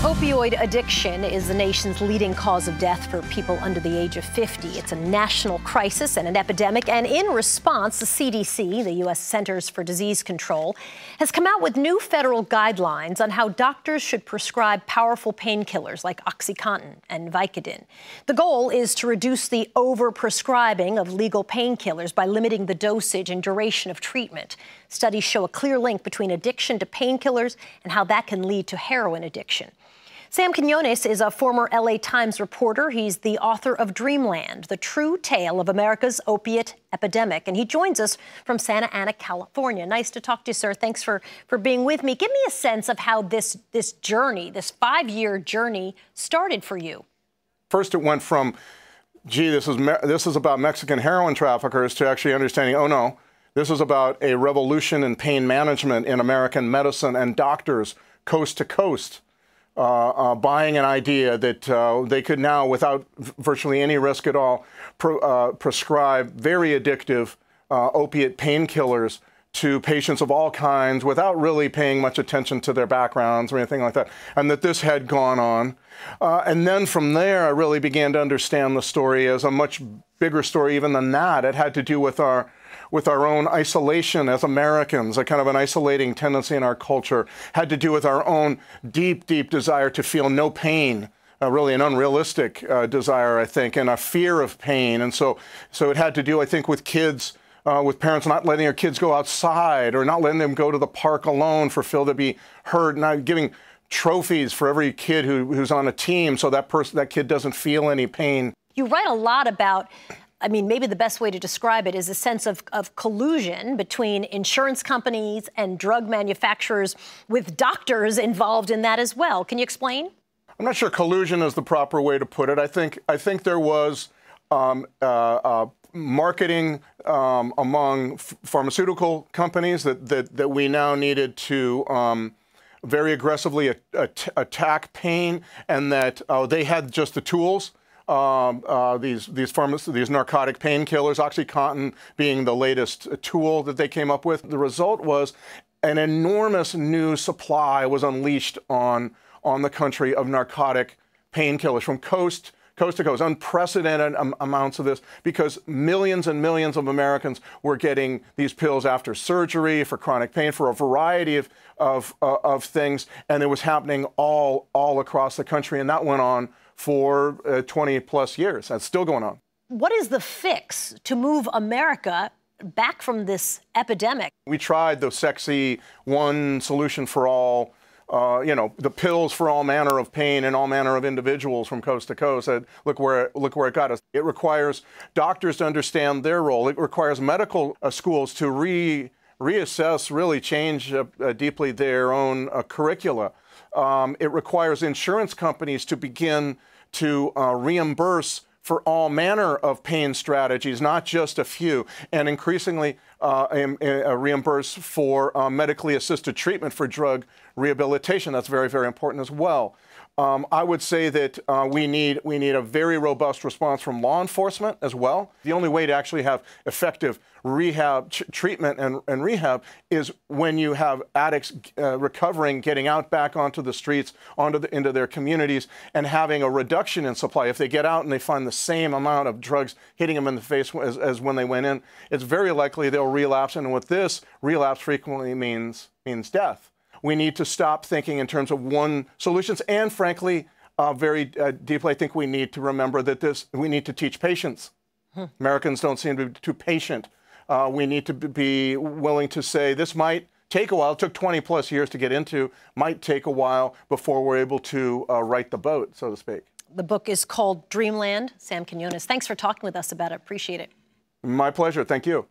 Opioid addiction is the nation's leading cause of death for people under the age of 50. It's a national crisis and an epidemic, and in response, the CDC, the U.S. Centers for Disease Control, has come out with new federal guidelines on how doctors should prescribe powerful painkillers like OxyContin and Vicodin. The goal is to reduce the overprescribing of legal painkillers by limiting the dosage and duration of treatment. Studies show a clear link between addiction to painkillers and how that can lead to heroin addiction. Sam Quinones is a former LA Times reporter. He's the author of Dreamland, the true tale of America's opiate epidemic. And he joins us from Santa Ana, California. Nice to talk to you, sir. Thanks for being with me. Give me a sense of how this journey, this 5-year journey, started for you. First, it went from, gee, this is about Mexican heroin traffickers, to actually understanding, oh no, this is about a revolution in pain management in American medicine and doctors coast to coast. Buying an idea that they could now, without virtually any risk at all, prescribe very addictive opiate painkillers to patients of all kinds without really paying much attention to their backgrounds or anything like that, and that this had gone on. And then from there, I really began to understand the story as a much bigger story even than that. It had to do with our own isolation as Americans, a kind of an isolating tendency in our culture, had to do with our own deep, deep desire to feel no pain, really an unrealistic desire, I think, and a fear of pain. And so it had to do, I think, with kids, with parents not letting their kids go outside or not letting them go to the park alone for fear to be hurt, not giving trophies for every kid who's on a team so that kid doesn't feel any pain. You write a lot about, I mean, maybe the best way to describe it is a sense of collusion between insurance companies and drug manufacturers, with doctors involved in that as well. Can you explain? I'm not sure collusion is the proper way to put it. I think there was marketing among pharmaceutical companies that we now needed to very aggressively attack pain, and that they had just the tools. These narcotic painkillers, OxyContin being the latest tool that they came up with. The result was an enormous new supply was unleashed on the country of narcotic painkillers from coast to coast, unprecedented amounts of this, because millions and millions of Americans were getting these pills after surgery, for chronic pain, for a variety of things, and it was happening all across the country, and that went on for 20 plus years. That's still going on. What is the fix to move America back from this epidemic? We tried the sexy one solution for all, the pills for all manner of pain and all manner of individuals from coast to coast. Look where it got us. It requires doctors to understand their role. It requires medical schools to reassess, really change deeply their own curricula. It requires insurance companies to begin to reimburse for all manner of pain strategies, not just a few, and increasingly reimburse for medically assisted treatment for drug rehabilitation. That's very, very important as well. I would say that we need a very robust response from law enforcement as well. The only way to actually have effective rehab treatment and rehab is when you have addicts recovering, getting out back onto the streets, into their communities, and having a reduction in supply. If they get out and they find the same amount of drugs hitting them in the face as when they went in, it's very likely they'll relapse. And with this, relapse frequently means death. We need to stop thinking in terms of one solutions, and frankly, very deeply, I think we need to remember that we need to teach patience. Americans don't seem to be too patient. We need to be willing to say this might take a while. It took 20 plus years to get into. Might take a while before we're able to right the boat, so to speak. The book is called Dreamland. Sam Quinones, thanks for talking with us about it. Appreciate it. My pleasure. Thank you.